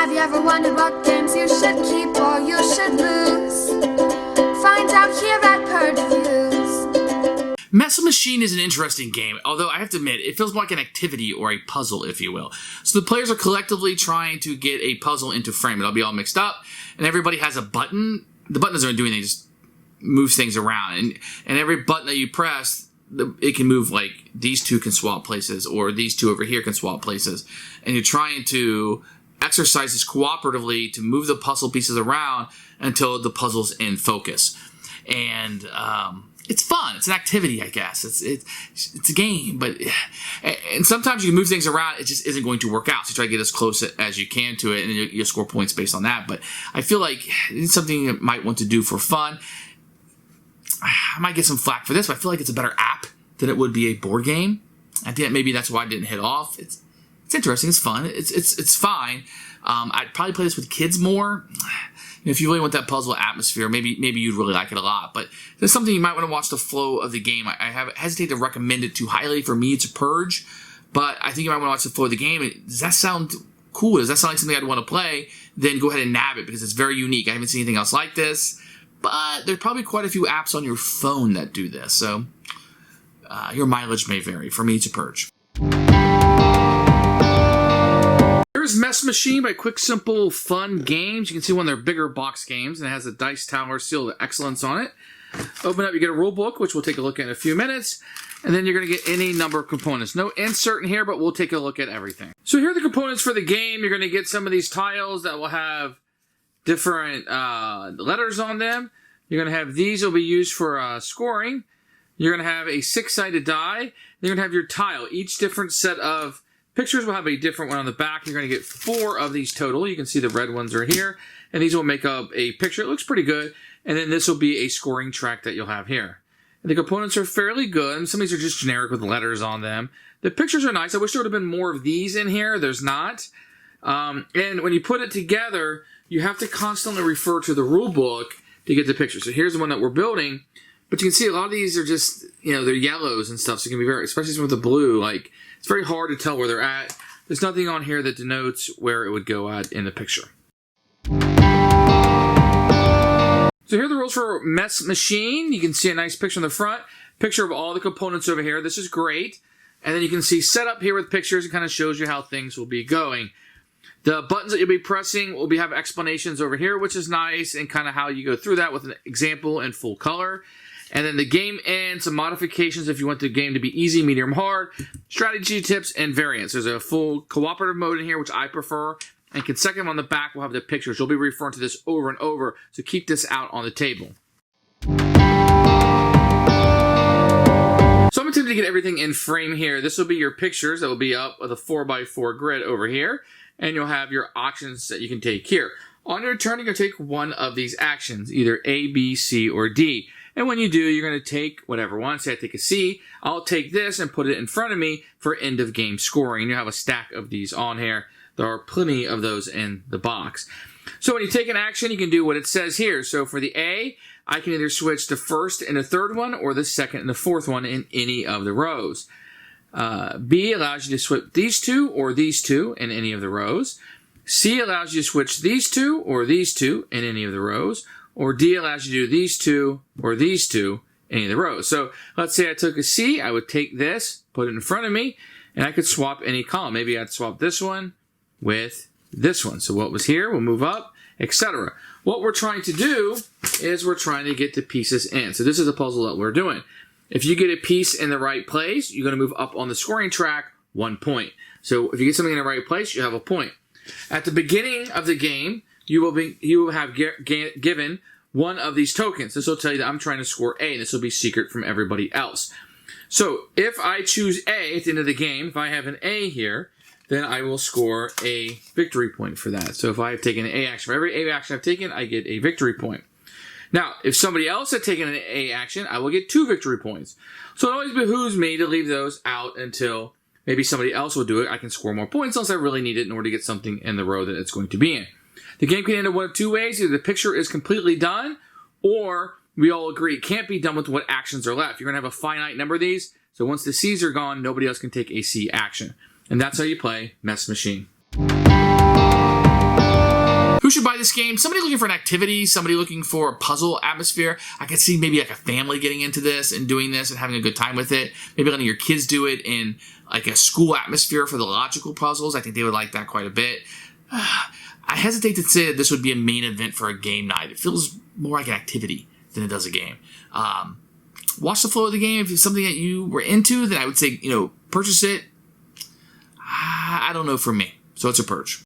Have you ever wondered what games you should keep or you should lose? Find out here at Purge Reviews. Mess Machine is an interesting game, although I have to admit, it feels more like an activity or a puzzle, if you will. So the players are collectively trying to get a puzzle into frame. It'll be all mixed up, and everybody has a button. The button doesn't do anything, it just moves things around. And every button that you press, it can move, like, these two can swap places, or these two over here can swap places. And you're trying to exercise this cooperatively to move the puzzle pieces around until the puzzle's in focus. And it's fun. It's an activity, I guess. It's a game, but and sometimes you can move things around. It just isn't going to work out. So you try to get as close as you can to it, and you score points based on that. But I feel like it's something you might want to do for fun. I might get some flack for this, but I feel like it's a better app than it would be a board game. I think maybe that's why I didn't hit off. It's interesting. It's fun. It's fine. I'd probably play this with kids more. If you really want that puzzle atmosphere, maybe you'd really like it a lot. But there's something you might want to watch the flow of the game. I hesitate to recommend it too highly. For me, it's a Purge. But I think you might want to watch the flow of the game. Does that sound cool? Does that sound like something I'd want to play? Then go ahead and nab it, because it's very unique. I haven't seen anything else like this. But there's probably quite a few apps on your phone that do this. So your mileage may vary. For me, it's a Purge. Here's Mess Machine by Quick Simple Fun Games. You can see one of their bigger box games, and it has a Dice Tower Seal of Excellence on it. Open up, you get a rule book, which we'll take a look at in a few minutes, and then you're going to get any number of components. No insert in here, but we'll take a look at everything. So here are the components for the game. You're going to get some of these tiles that will have different letters on them. You're going to have these will be used for scoring. You're going to have a 6-sided die. You're going to have your tile. Each different set of pictures will have a different one on the back. You're going to get 4 of these total. You can see the red ones are here. And these will make up a picture. It looks pretty good. And then this will be a scoring track that you'll have here. And the components are fairly good. And some of these are just generic with letters on them. The pictures are nice. I wish there would have been more of these in here. There's not. And when you put it together, you have to constantly refer to the rule book to get the picture. So here's the one that we're building. But you can see a lot of these are just, they're yellows and stuff. So it can be very, especially with the blue, like, it's very hard to tell where they're at. There's nothing on here that denotes where it would go at in the picture. So here are the rules for Mess Machine. You can see a nice picture on the front. Picture of all the components over here. This is great. And then you can see setup here with pictures. It kind of shows you how things will be going. The buttons that you'll be pressing will have explanations over here, which is nice, and kind of how you go through that with an example in full color. And then the game ends, some modifications if you want the game to be easy, medium, hard, strategy tips, and variants. There's a full cooperative mode in here, which I prefer. And consecutive on the back will have the pictures. You'll be referring to this over and over, so keep this out on the table. So I'm attempting to get everything in frame here. This will be your pictures that will be up with a 4x4 grid over here. And you'll have your actions that you can take here. On your turn, you're going to take one of these actions, either A, B, C, or D. And when you do, you're going to take whatever one. Say I take a C. I'll take this and put it in front of me for end of game scoring. You have a stack of these on here. There are plenty of those in the box. So when you take an action, you can do what it says here. So for the A, I can either switch the first and the third one or the second and the fourth one in any of the rows. B allows you to switch these two or these two in any of the rows. C allows you to switch these two or these two in any of the rows. Or D allows you to do these two or these two in any of the rows. So let's say I took a C, I would take this, put it in front of me, and I could swap any column. Maybe I'd swap this one with this one. So what was here will move up, etc. What we're trying to do is we're trying to get the pieces in. So this is the puzzle that we're doing. If you get a piece in the right place, you're going to move up on the scoring track 1 point. So if you get something in the right place, you have a point. At the beginning of the game, you will have given one of these tokens. This will tell you that I'm trying to score A, and this will be secret from everybody else. So if I choose A at the end of the game, if I have an A here, then I will score a victory point for that. So if I have taken an A action, for every A action I've taken, I get a victory point. Now, if somebody else had taken an A action, I will get 2 victory points. So it always behooves me to leave those out until maybe somebody else will do it. I can score more points unless I really need it in order to get something in the row that it's going to be in. The game can end in one of 2 ways. Either the picture is completely done, or we all agree it can't be done with what actions are left. You're going to have a finite number of these, so once the C's are gone, nobody else can take a C action. And that's how you play Mess Machine. should buy this game? Somebody looking for an activity, somebody looking for a puzzle atmosphere. I could see maybe like a family getting into this and doing this and having a good time with it. Maybe letting your kids do it in like a school atmosphere for the logical puzzles. I think they would like that quite a bit. I hesitate to say that this would be a main event for a game night. It feels more like an activity than it does a game. Watch the flow of the game. If it's something that you were into, then I would say, purchase it. I don't know for me. So it's a Purge.